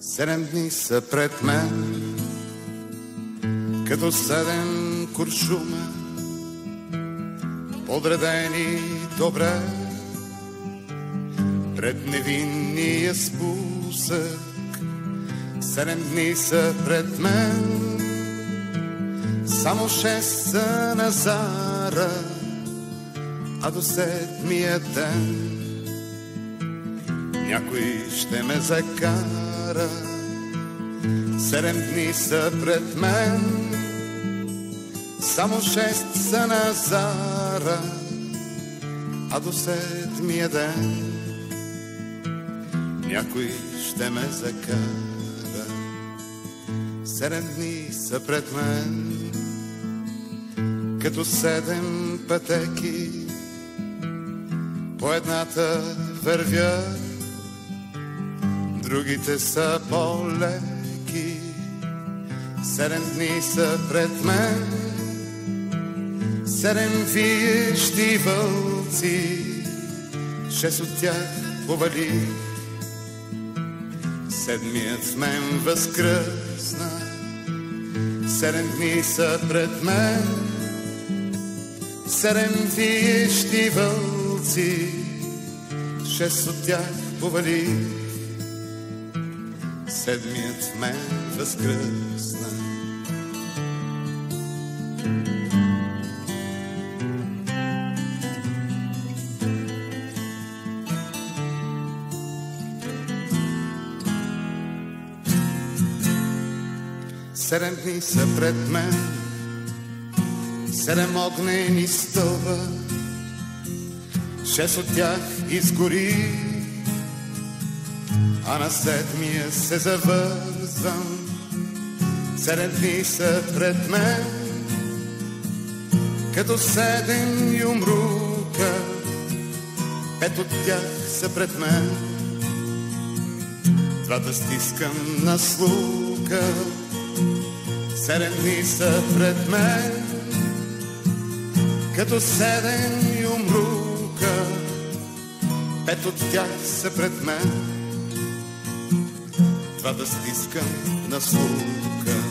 7 дни са пред мен, като 7 куршума, подредени добре пред невинния спусък. 7 дни са пред мен, само 6 са на зара, а до 7-я ден някой ще ме закара. 7 дни са пред мен, само 6 са на зара, а до 7-я ден някой ще ме закара. 7 дни са пред мен, като 7 пътеки, по едната вървя, другите са по-леки. 7 дни са пред мен, 7 виещи вълци, 6 от тях повали. 7-ият в мен възкръсна. 7 дни са пред мен, 7 виещи вълци, 6 от тях повали. 7-ият в мен възкръсна. Седем дни са пред мен, 7 огнени стълба, 6 от тях изгори, а на 7-я се завързвам. 7 дни са пред мен, като 7 юмрука, 5 от тях са пред мен. Двата стискам на слука. 7 дни са пред мен, като 7 юмрука, 5 от тях са пред мен. Двата стискам на слука.